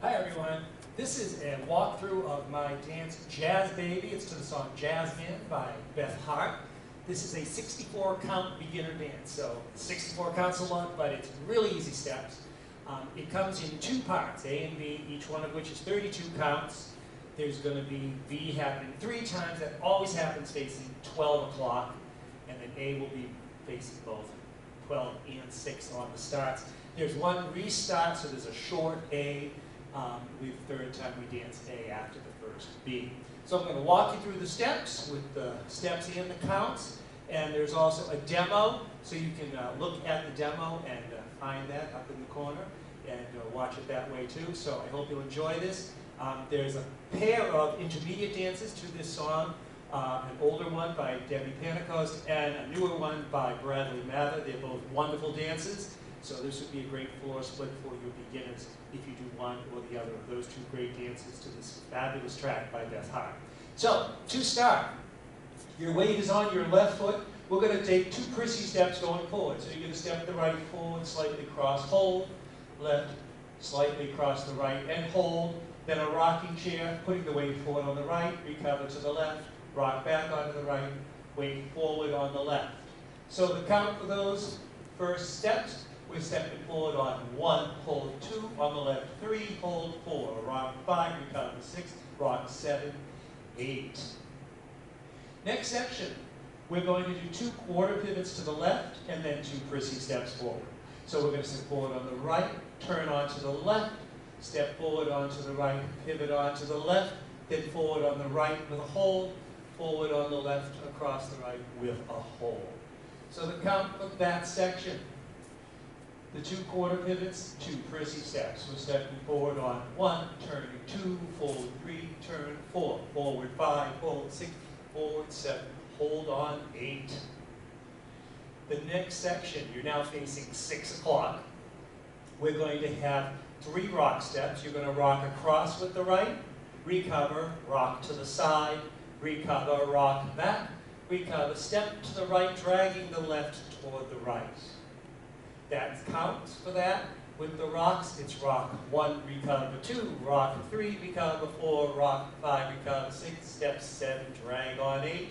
Hi everyone. This is a walkthrough of my dance Jazz Baby. It's to the song Jazzman by Beth Hart. This is a 64 count beginner dance. So 64 counts a lot, but it's really easy steps. It comes in two parts, A and B, each one of which is 32 counts. There's going to be B happening 3 times. That always happens facing 12 o'clock. And then A will be facing both 12 and 6 on the starts. There's one restart, so there's a short A. The third time we dance A after the first B. So I'm going to walk you through the steps with the steps and the counts. And there's also a demo, so you can look at the demo and find that up in the corner and watch it that way too. So I hope you'll enjoy this. There's a pair of intermediate dances to this song, an older one by Debbie Panacos and a newer one by Bradley Mather. They're both wonderful dances. So this would be a great floor split for your beginners if you do one or the other of those two great dances to this fabulous track by Beth Hart. So, to start, your weight is on your left foot. We're going to take 2 prissy steps going forward. So you're going to step the right forward, slightly cross, hold, left, slightly cross the right, and hold. Then a rocking chair, putting the weight forward on the right, recover to the left, rock back onto the right, weight forward on the left. So the count for those first steps, we're stepping forward on 1, hold 2, on the left 3, hold 4, rock 5, recover 6, rock 7, 8. Next section, we're going to do 2 quarter pivots to the left and then 2 prissy steps forward. So we're going to step forward on the right, turn onto the left, step forward onto the right, pivot onto the left, then forward on the right with a hold, forward on the left, across the right with a hold. So the count of that section. The 2 quarter pivots, 2 prissy steps. We're stepping forward on 1, turning 2, forward 3, turn 4, forward 5, hold 6, forward 7, hold on 8. The next section, you're now facing 6 o'clock. We're going to have 3 rock steps. You're going to rock across with the right, recover, rock to the side, recover, rock back, recover, step to the right, dragging the left toward the right. That counts for that. With the rocks, it's rock 1, recover 2, rock 3, recover 4, rock 5, recover 6, step 7, drag on 8.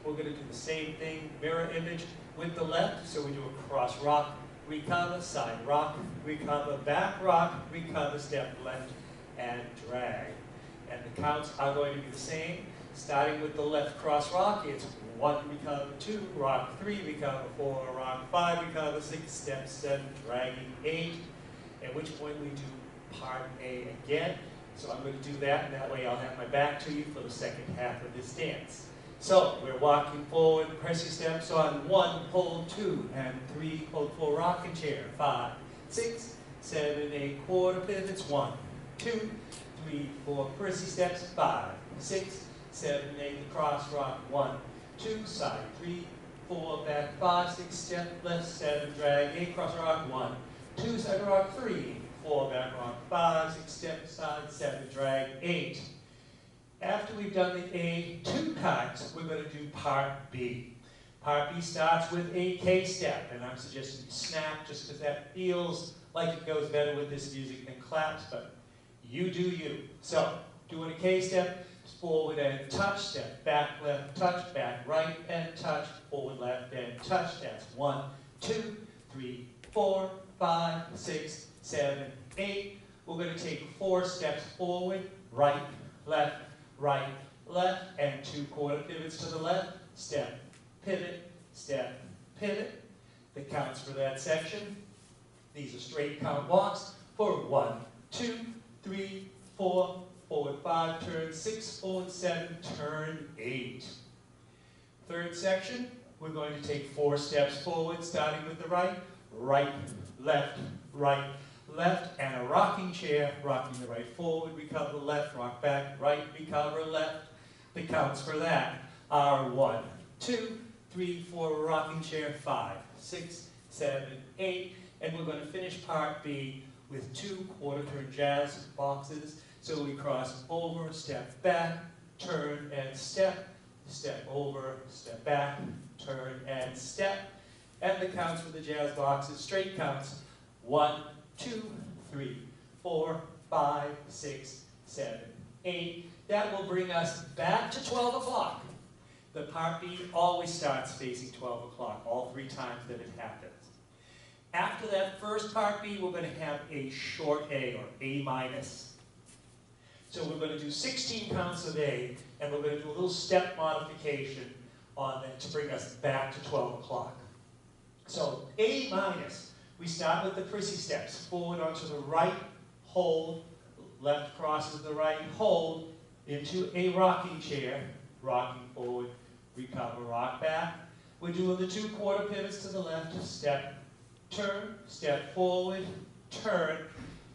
We're going to do the same thing, mirror image with the left. So we do a cross rock, recover, side rock, recover, back rock, recover, step left, and drag. And the counts are going to be the same. Starting with the left cross rock, it's 1, recover 2, rock 3, recover 4, rock 5, recover 6, step 7, dragging 8. At which point we do part A again. So I'm going to do that, and that way I'll have my back to you for the second half of this dance. So we're walking forward, pressing steps on 1, hold 2, and 3, hold 4, rocking chair, 5, 6, 7, 8, quarter pivots, 1, 2, 3, 4, prissy steps, 5, 6, 7, 8, the cross rock, 1, 2, side 3, 4, back 5, 6, step left, 7, drag 8, cross rock, 1, 2, side rock 3, 4, back rock 5, 6, step side 7, drag 8. After we've done the A 2 times, we're going to do part B. Part B starts with a K step, and I'm suggesting you snap just because that feels like it goes better with this music than claps, but you do you. So, doing a K step, forward and touch, step back left, touch, back right and touch, forward left and touch. That's 1, 2, 3, 4, 5, 6, 7, 8. We're going to take 4 steps forward, right, left, and 2 quarter pivots to the left, step, pivot, pivot. The counts for that section. These are straight count walks for 1, 2, 3, 4, forward 5, turn 6, forward 7, turn 8. Third section, we're going to take 4 steps forward, starting with the right, left, and a rocking chair, rocking the right forward, recover left, rock back, right, recover left. The counts for that are 1, 2, 3, 4, rocking chair, 5, 6, 7, 8, and we're going to finish part B with 2 quarter turn jazz boxes. So we cross over, step back, turn and step over, step back, turn and step. And the counts for the jazz boxes, straight counts, 1, 2, 3, 4, 5, 6, 7, 8. That will bring us back to 12 o'clock. The part B always starts facing 12 o'clock, all 3 times that it happens. After that first part B, we're going to have a short A, or A minus. So we're going to do 16 counts of A, and we're going to do a little step modification on it to bring us back to 12 o'clock. So A minus, we start with the prissy steps. Forward onto the right, hold, left crosses the right, hold, into a rocking chair, rocking forward, recover, rock back. We're doing the 2 quarter pivots to the left, step, turn, step forward, turn.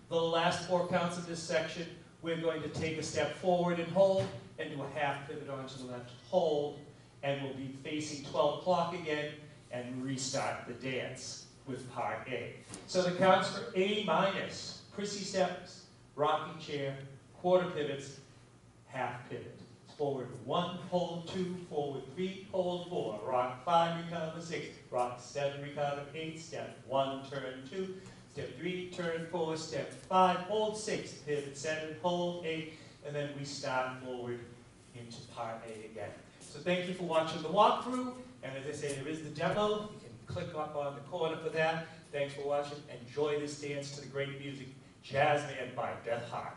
The last 4 counts of this section, we're going to take a step forward and hold, and do a half pivot onto the left, hold, and we'll be facing 12 o'clock again, and restart the dance with part A. So the counts for A minus, prissy steps, rocking chair, quarter pivots, half pivot. Forward 1, hold 2, forward 3, hold 4, rock 5, recover 6, rock 7, recover 8, step 1, turn 2, step 3, turn 4, step 5, hold 6, pivot 7, hold 8, and then we start forward into part A again. So thank you for watching the walkthrough, and as I say, there is the demo. You can click up on the corner for that. Thanks for watching. Enjoy this dance to the great music, Jazz Man by Beth Hart.